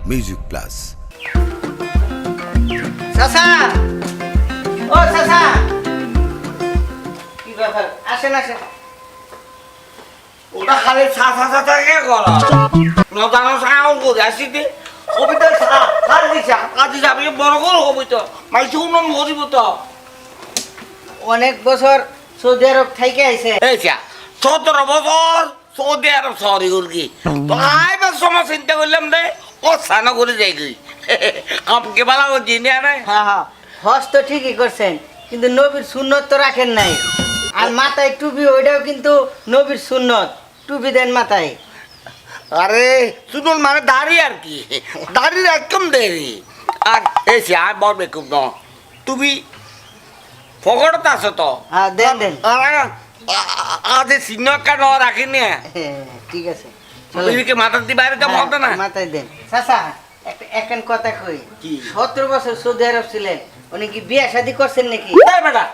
Music plus. চাচা, ও চাচা, কি ব্যাপার? আসেন আসেন। ওটা খালি কে করা নজানো সাউল করে আসিতে কবিতা কাজে যাবি বড় করো কবিতা মাইছে উন্নয়ন করিব তো অনেক বছর সৌদি আরব থেকে আইছে। এই 17 বছর সৌদি আরব সরি উর্গি তো আইবার সময় চিন্তা করলাম রে ও সানা করে যাই গই কামকে বালা ও জিনে না হ্যাঁ হ্যাঁ, হজ তো ঠিকই করছেন, কিন্তু নবীর সুন্নত তো রাখেন নাই। আর মাথায় টুপি, ওইটাও কিন্তু নবীর সুন্নত। টুপি দেন মাথায়। আরে শুনুন মানে দাড়ি আর কি দাড়ি একদম দেরি আর এই আর বড় বেকুব ন তুমি ফগড়ত আছো তো হ্যাঁ দেন দেন। আজ সিনিয়রটা ন রাখিনি হ্যাঁ, ঠিক আছে। তুইকে মাথার দি বাইরে তো বলতো না হ্যাঁ, মাথায় দেন। চাচা, এখন কথা কই, কি? 17 বছর সৌদি আরব ছিলেন, উনি কি বিয়ে শাদী করছেন নাকি? এই বেটা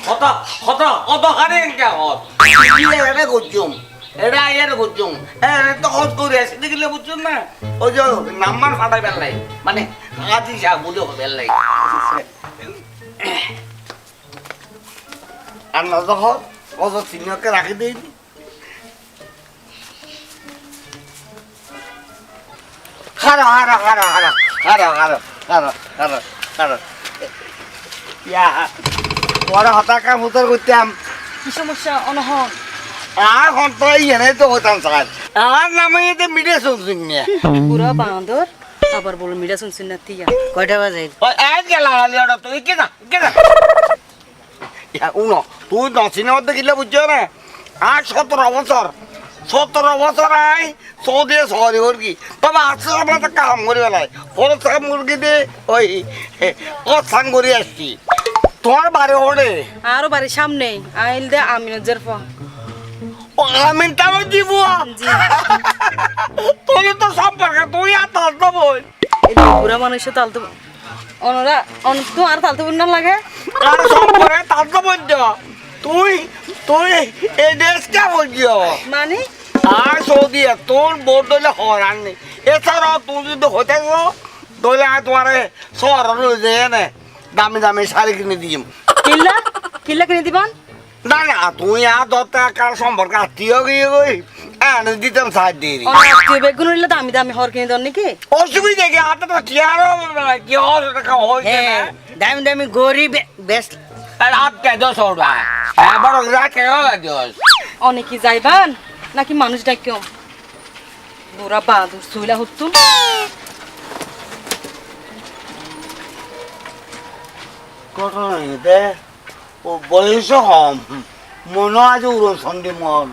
কত কত কত হারে একটা হত এটা করছুম এটা এর করছুম হ্যাঁ তো হজ করে আসি দেখিলে বুঝছুন না ওই যে নাম্বার ফাটাই বেলাই মানে আজি যা বুঝো বেলাই আর না যখন অত সিনিয়রকে রাখি দিই খারা হারা হারা হারা হারা হারা হারা হারা হারা ইয়া বড় হতাকা মুতর করতাম কি সমস্যা অনহন? এখন তো এনে তো হতাম স্যার আর নামে এতে মিডিয়া শুনছেন না পুরা বাঁদর আবার বলো মিডা শুনছেন না তিয়া। কয়টা বাজে? ওই এক গেলা হালি ওটা তুই কে না ইয়া উনো তুই দশিনের মধ্যে গেলে বুঝছো না আর 17 বছর আই সৌদি সরি কি তবে আসছে আমরা তো কাম করি বেলায় ওর সব মুরগি দিয়ে ওই ও সাং করে আসছি তোমার বাড়ি ওড়ে আরো বাড়ির সামনে আইল দে আমিনজের ফ ও আমিনটাও দিব জি। তুই তো সম্পর্কে তুই আর তোর তো বই এই পুরা মানুষে তালতে অনরা অন তো আর তালতে না লাগে। আর সম্পর্কে তার তো বলছ তুই তুই এই দেশটা বলছিও মানে আর সৌদি তোর বোর্ড দলে হরান নেই এছাড়াও তুই যদি হতে গো দলে আর তোমার শহর রয়েছে এনে দামি দামি শাড়ি কিনে দিম কিল্লা কিল্লা কিনে দিবান? না না তুই আর 10 টাকার সম্পর্কে আত্মীয় গিয়ে গই এনে দিতাম সাহায্য দিয়ে অনাত্মীয় বেগুন হইলে দামি দামি হর কিনে দেন নাকি? অসুবিধা কি হাতে তো কি আর কি হচ্ছে টাকা হয়েছে না হ্যাঁ, দামি দামি গরিব বেশ। আর আপকে 10 টাকা হ্যাঁ বড় রাখে হলো 10 অনেকে যাইবান নাকি মানুষ ডাকিও বুড়া বাঁদর সুইলা হতুন ঘটনা ও বয়স কম মনে আজ উড়ন সন্ধি মন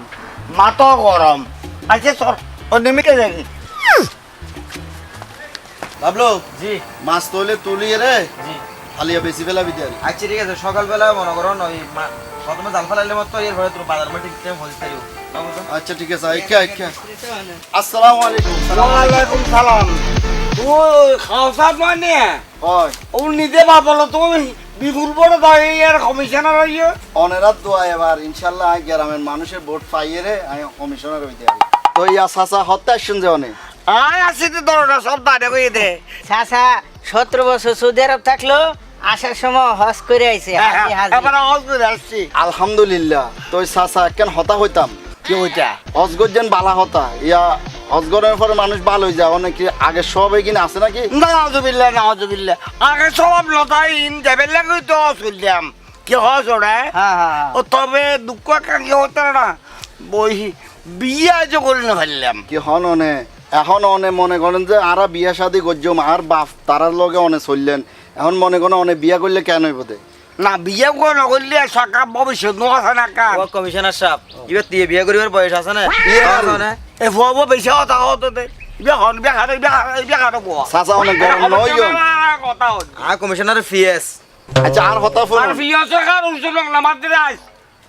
মাথা গরম আচ্ছা সর ও নেমে দেখি বাবলু জি মাছ তোলে তুলিয়ে রে জি হালিয়া বেশি ফেলা বিদারি আচ্ছা ঠিক আছে সকালবেলা মনে করো ওই প্রথমে জাল ফেলাইলে মতো এরপরে তোর বাজার মাঠে টাইম হয়ে যাই আচ্ছা ঠিক আছে আইকা আইকা আসসালামু আলাইকুম ওয়ালাইকুম সালাম তুই খাওয়া মানে হয় ও নিজে ভাবলো তুমি বিপুল বড় দাঁড়ি আর কমিশনার হইয়ে অনেরাত দোয়া এবার ইনশাআল্লাহ আই গ্রামের মানুষের ভোট পাইয়ে রে আমি কমিশনার হইতে পারি তো ইয়া সাসা হত্যা শুনছে অনেক আয় আসিতে দরটা সব দাঁড়ে কই দে চাচা 17 বছর সৌদি আরব থাকলো, আসার সময় হজ করে আইছে। হাজি হাজি। এবার হজ করে আসছি আলহামদুলিল্লাহ তো সাসা কেন হতা হইতাম কি হইতা অজগর বালা হতা ইয়া অজগরের পরে মানুষ ভালো হয়ে যায় অনেক আগে সবাই কিনা আছে নাকি নাউজুবিল্লাহ নাউজুবিল্লাহ আগে সব লতাই ইন যাবে লাগি তো শুনলাম কি হজ ওরা হ্যাঁ হ্যাঁ ও তবে দুঃখ কাঙ্ক্ষী হতো না বই বিয়ে আজ করে না ফেললাম কি হন অনে এখন অনে মনে করেন যে আরা বিয়া শাদি করছম আর বাপ তারার লগে অনে চললেন এখন মনে করেন অনে বিয়া করলে কেন হইব দে না বিয়ে করে না করলে সরকার ভবিষ্যৎ আছে না কার ও কমিশনার সাহেব এবার দিয়ে বিয়ে করিবার বয়স আছে না আছে না এ ফুয়াব বেশি কথা হতো দে বিয়ে হন বিয়ে খাতে বিয়ে খাতে বুয়া চাচা অনেক গরম নয় কথা হতো আর কমিশনার ফিএস আচ্ছা আর হতা আর ফুনুন বিয়ে সরকার উৎসব না মারতে আস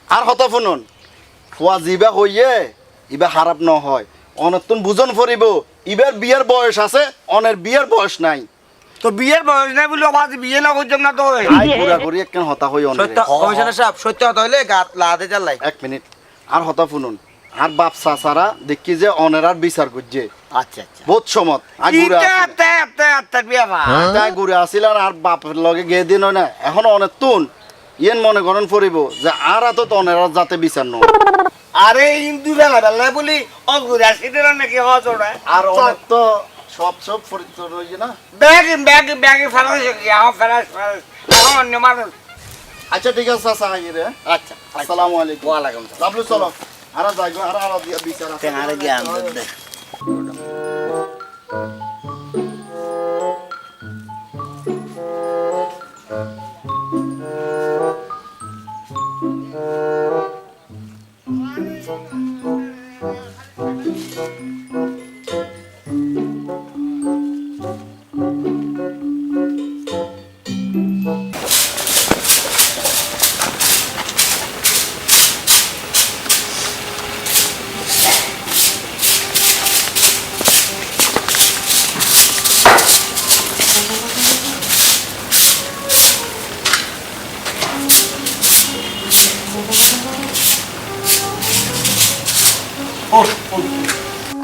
আর হতা ফুনুন ফুয়া জিবা হইয়ে ইবা খারাপ ন হয় অনতুন বুঝন ফরিব ইবার বিয়ার বয়স আছে অনের বিয়ার বয়স নাই তো বিয়ের বয়স নাই বলে আবার বিয়ে না করছম না তো আই পুরা করি একখান হতা হই অনে সত্য কমিশনার সাহেব সত্য কথা হইলে গাত লাদে চালাই এক মিনিট আর হতা ফুনুন আর বাপ চাচারা দেখি যে অনেরার বিচার করছে আচ্ছা আচ্ছা বহুত সমত আগুরে বিয়া ঘুরে আসিল আর বাপের লগে গিয়ে দিন না এখন অনেক তুন ইয়েন মনে করেন পড়িব যে আর এত তনের যাতে বিচার ন আরে হিন্দু বেলা বেলা বলি অগুরে আসিতে নাকি হজ ওটা আর অনেক তো সব পরিচয় রয়েছে না ব্যাগে ফেরাস ফেরাস এখন অন্য মানুষ আচ্ছা ঠিক আছে চাচা আইরে আচ্ছা আসসালামু আলাইকুম ওয়ালাইকুম সালাম ডাবলু চলো আর যাইগো আর বিচার আছে আরে জ্ঞান দে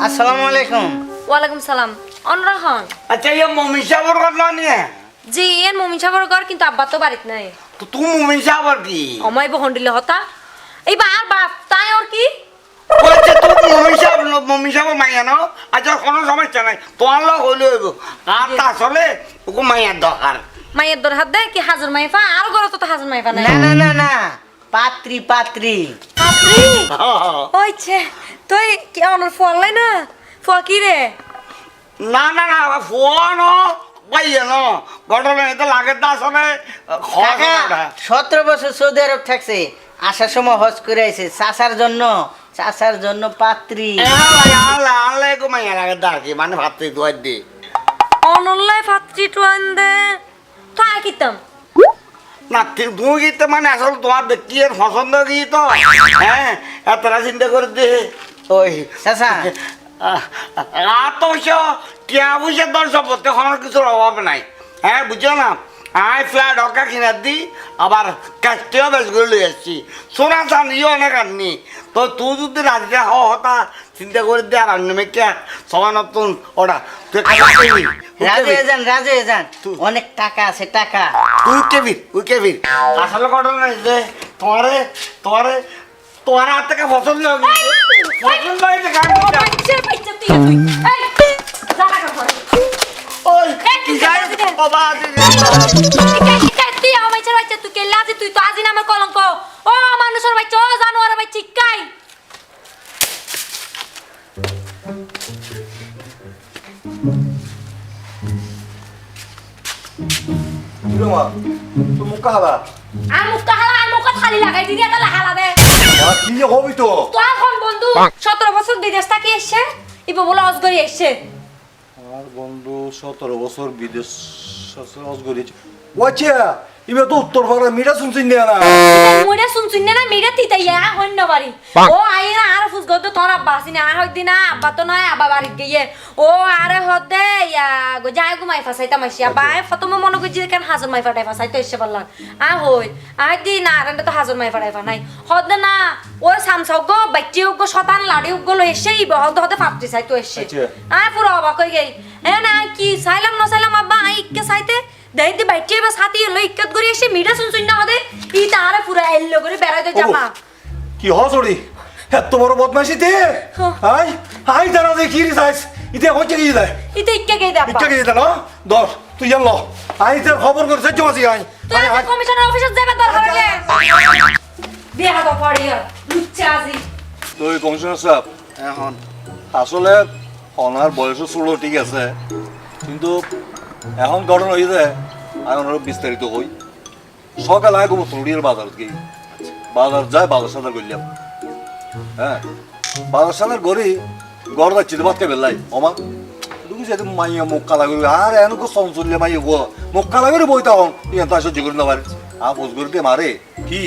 আসসালামু আলাইকুম। ওয়ালাইকুম সালাম অনরহন আচ্ছা ইয়ে মমিন সাহর কথা নিয়ে জি এর মমিন সাগর ঘর কিন্তু আব্বা তো বাড়িত নাই তো তুই মমিন সাহর কি অময় বহন দিলে হতা এইবার বাপ তাই ওর কি বলছে তুই মমিন সাহর মাইয়া ন আচ্ছা কোনো সমস্যা নাই তোমার লোক হইলে হইব আর তা আসলে ওকে মাইয়ার দরকার মায়ের দর হাত দেয় কি হাজর মাইফা আর ঘর তো হাজর মাইফা নাই না না না না পাত্রী পাত্রী আপনি ওইছে তুই কি অনর ফলাই না ফকি রে না না না ফোন পাইয়ে ন ঘটনা এটা লাগে তা আসলে কাকা 17 বছর সৌদি আরব থাকছে আসার সময় হজ করে আইছে চাচার জন্য পাত্রী আল্লাহ গো মাইয়া লাগে দাঁড়ি মানে ভাবতে দুয়ার দি অনলাই ফাত্রি টুয়ান দে তো আকিতাম না তুমি গীতে মানে আসলে তোমার ব্যক্তি এর পছন্দ গীত তো হ্যাঁ এতটা চিন্তা করে দে ওই চাচা আর তো টিয়া পয়সার দল সম্পত্তি কোনো কিছুর অভাব নাই হ্যাঁ বুঝছো না আই ফ্ল্যাট হকা কিনার দি আবার কাস্টিও বেশ করে লই আসছি সোনা চানিও অনেক আননি তো তুই যদি রাজিটা হতা চিন্তা করে দে আর অন্য মেয়েকে সবার নতুন ওটা তুই রাজু হয়ে যান অনেক টাকা আছে টাকা তুই কেবির আসলে ঘটনা যে তোমার হাত থেকে পছন্দ হয়েছে গান দিতে। বাচ্চা বাচ্চা তুই তুই এই জানা কর ওই কি যায় বাবা তুই আমার বাচ্চা বাচ্চা তুই কেলা আছে তুই তো আজি না আমার কলঙ্ক ও মানুষের বাচ্চা ও জানোয়ারের বাচ্চা কাই আর মুখটা হালা আর মুখটা খালি লাগাই দিদি এটা হালা দে কি হবি তো তো এখন বন্ধু 17 বছর বিদেশ থেকে এসে ইবো বলে অজগরি এসে আমার বন্ধু 17 বছর বিদেশ অজগরিয়েছে ওয়াচ্ছা ইবে তো উত্তর ভারত মিটা শুনছিস না মুড়ে শুনছিস না মিড়ে তিতাইয়া হন্য বাড়ি ও আইনা আর ফুস গদ তোর আব্বা আসিনা আর হই দিনা আব্বা তো নয় আব্বা বাড়ি গিয়ে ও আরে হদে ইয়া গো যাই গো মাই ফাসাইতা মাইছি আব্বা ফতম মনে করি কেন হাজার মাই ফাটাই ফাসাইতে এসে বললাম হই আই দি না আরে তো হাজার মাই ফাটাই ফানাই হদে না ও সামসাও গো বাচ্চি গো শতান লাড়ি গো লো এসে ই বহল হদে ফাপটি চাইতো এসে পুরো অবাক হই গই এ না কি সাইলাম না সাইলাম আব্বা আই কে চাইতে দেইতে বাইটে বা সাথী লই ইক্কত করি এসে মিঠা শুনছুন না হদে ই তারে পুরো এল্লো করে বেড়াইতে জামা কি হসড়ি এত বড় বদমাশিতে হাই হাই জানা দে কি রিসাইস ইতে হচ্ছে কি যায় ইতে ইক্কে গই দা ইচ্ছা কি যায় না দশ তুই জান ল আই তোর খবর করে সহ্য মাসি আই তুই আজ কমিশনার অফিসে যাবে দরকার হলে বিয়া তো পড়িয়া লুচ্চা আজি তুই কমিশনার সাহেব এখন আসলে অনার বয়স ষোল ঠিক আছে কিন্তু এখন ঘটনা হয়েছে আমি ওনার বিস্তারিত হই সকালে আগে তরুড়িয়ার বাজার গিয়ে বাজার যায় বাজার সাজার করলাম হ্যাঁ বাজার সাজার করি গড় যাচ্ছি তো ভাতকে বেলাই অমা ঢুকিছে মাইয়া মুখ কালা করি আর এনকো চঞ্চল্য মাইয়া গো মুখ কালা করে বই তখন ইয়ান তো সহ্য করি না পারে আর বোঝ করতে মারে কি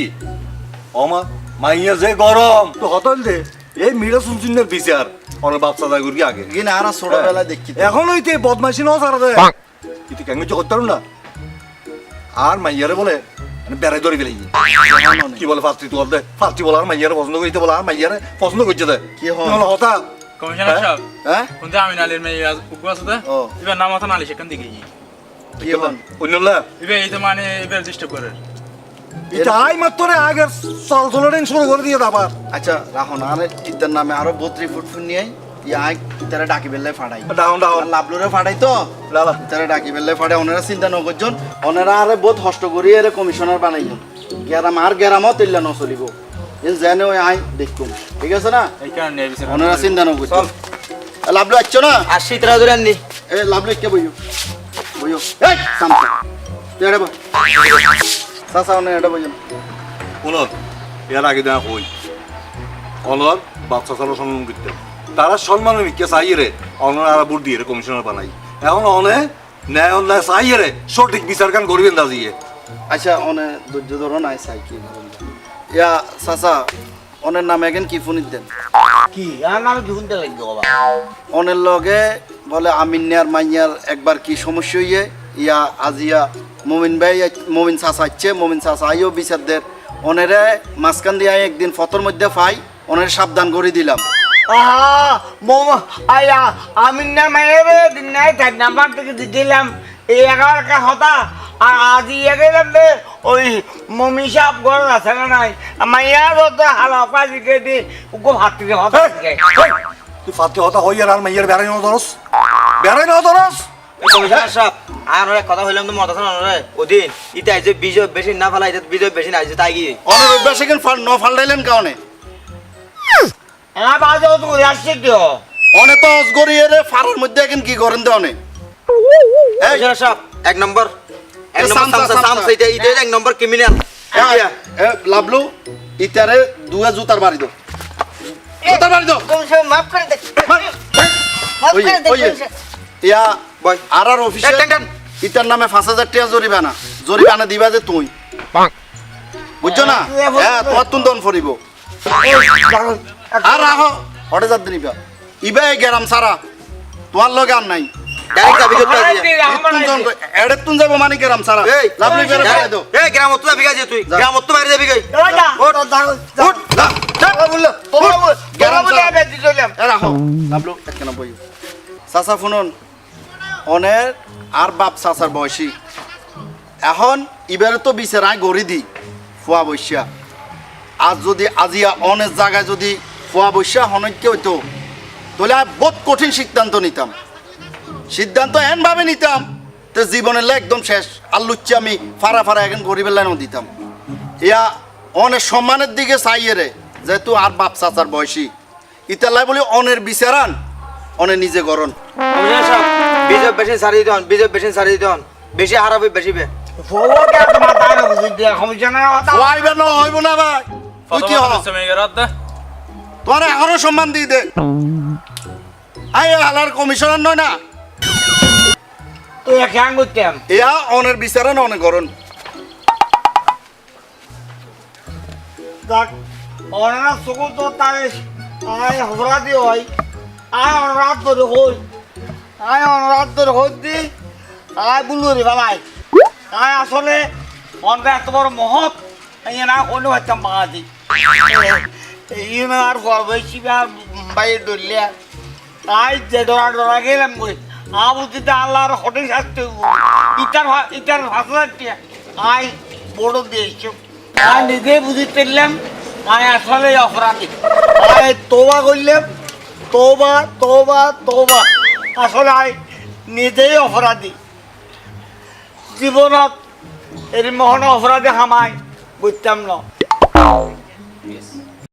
অমা মাইয়া যে গরম তো হতল দে এই মিরা শুনছুনের বিচার ওনার বাচ্চা দায় করি আগে গিয়ে আর ছোটবেলা দেখি এখন হইতে বদমাইশি নয় সারা দেয় কিন্তু কেন কিছু করতে পারুন না আর মাইয়ারে বলে বেড়াই ধরে গেলে কি বলে ফার্স্টি তো বলতে ফার্স্টি বলে আর মাইয়ারে পছন্দ করিতে বলে আর মাইয়ারে পছন্দ করছে দে কি হয়? হতা কমিশনার সাহেব হ্যাঁ কোনতে আমিন আলীর মেয়ে উগ্র আছে তো ও। এবার নাম আছে নালিশ এখান থেকে কি হন অন্যলা এবার এই তো মানে এবার ডিস্টার্ব করে এটা আই মাত্র আগের চল চলরেন শুরু করে দিয়ে আবার আচ্ছা রাখো না আরে ইতার নামে আরো 32 ফুট ফুট নিয়ে আই ইতারে ডাকি বেললে ফাড়াই ডাউন ডাউন আর লাভলুরে ফাড়াই তো লালা ইতারে ডাকি বেললে ফাড়াই ওনারা চিন্তা ন করজন ওনারা আরে বহুত হষ্ট করি এর কমিশনার বানাইজন গেরাম আর গেরামও তিল্লা ন চলিব এই জানে ওই আই দেখুম ঠিক আছে না এই কারণে এই বিচার ওনারা চিন্তা ন করজন লাভলু আচ্ছ না 80 টাকা ধরে আননি এ লাভলু কে বইও বইও এই সামনে তুই এটা বই সাসা ওনে এটা বইও শুনুন এর আগে দেখা হই অনর বাচ্চা চালো সম্মান করতে তারা সম্মানের মিকে চাইয়ে রে অনর আর বুট দিয়ে কমিশনার বানাই এখন অনে ন্যায় অন্যায় চাইয়ে রে সঠিক বিচার কান করবেন দাজিয়ে আচ্ছা অনে ধৈর্য ধরো নাই চাই কি ইয়া সাসা অনের নামে এখন কি ফোন দেন কি আর নামে কি শুনতে লাগবে বাবা অনের লগে বলে আমিনিয়ার মাইয়ার একবার কি সমস্যা হইয়ে ইয়া আজিয়া মমিন ভাই মমিন চাষা আইছে মমিন চাষা আইও বিচারদের অনেরে মাঝখান দিয়ে একদিন ফটোর মধ্যে পাই অনের সাবধান করে দিলাম আয়া আমি না মেরে দিন নাই তার নাম্বার থেকে দিলাম এই 11 কা হতা আর আজি গেলাম রে ওই মমি সাহেব ঘর আছে না নাই মাইয়া তো হালা পাজি কে দি উগো হাত থেকে হতা তুই ফাতে হতা হই আর মাইয়ের বেড়াই না ধরস কমিশনার সাহেব আর এক কথা হইলাম তো মত আছে না রে ওদিন ইতে আইছে বিজয় বেশি না ফেলা ইতে বিজয় বেশি না আইছে তাই কি অনের অভ্যাস এখন ন ফাল্টাইলেন কারণে আমার বাজে তো আসছে কি অনে তো অজগরি এর ফারার মধ্যে এখন কি করেন দে অনে এই কমিশনার সাহেব এক নম্বর সামসা, সামসা। সামসা ইতে এক নম্বর ক্রিমিনাল এ লাভলু ইতারে দুয়া জুতার বাড়ি দাও জুতার বাড়ি দাও মাফ করে দে ওই ওই ইয়া বয়। আর অফিসে টান, টান। ইতার নামে 5000 টাকা জরিমানা দিবা যে তুই বুঝছো না হ্যাঁ তোমার তুন দন ফরিব আর রাখো হটে যাত নিবা ইবা এই গেরাম সারা তোমার লগে আর নাই ডাইরেক্ট দাবি করতে আইছে এড়ে তুন যাবো মানে গেরাম সারা এই লাভলি বেরে ফেলে দাও এই গ্রাম তো যাবি গাজে তুই যা। গ্রাম তো বাইরে যাবি গাই উঠ যা যা বললো গেরাম সারা এ রাখো লাভলু একখান বই চাচা শুনুন অনের আর বাপ চাচার বয়সী এখন ইবারে তো বিচারায় গড়ি দি ফুয়া বৈশা আর যদি আজিয়া অনেক জায়গায় যদি ফুয়া বৈশা হনৈক্য হইতো তাহলে আর বহুত কঠিন সিদ্ধান্ত নিতাম সিদ্ধান্ত এমনভাবে নিতাম তো জীবনের লাই একদম শেষ আর লুচ্ছি আমি ফারা ফারা এখন গরিবের লাইনও দিতাম ইয়া অনেক সম্মানের দিকে চাইয়ে রে যেহেতু আর বাপ চাচার বয়সী ইতালাই বলি অনের বিচারান অনে নিজে গরণ কমিশনার সাহেব বিজয় বেশি সারি দিন বিজয় বেশি সারি দিন বেশি হারাবে বেশি বে ফোকে আর মাথা না বুঝি দিয়া কমিশনার কথা হইবে না হইব না ভাই তুই কি হ তোমার এখনো সম্মান দিয়ে দে আই হালার কমিশনার নয় না তুই কেন করতাম ইয়া অনের বিচারান অনে গরণ দেখ অনারা সকল তো তাই আয় হজরাতি হয় আয় অনরাত ধরে হই আয় অনরাত ধরে হই দি আয় বুলু রে বাবাই আয় আসলে অনরা এত বড় মহৎ এই না কোনো হইতাম বাঙালি এই আর গর্বছি আর বাইরে দলিয়া তাই যে ডরা গেলাম কই আবুদিতে আল্লাহর হোটেল শাস্তি ইটার ভাষাটি আয় বড় দিয়েছ আয় নিজে বুঝি পেলাম আয় আসলে অপরাধী আয় তোবা করলাম তোবা তোবা তোবা আসলে আয় নিজেই অপরাধী জীবনত এর মহন অপরাধী হামাই বুঝতাম না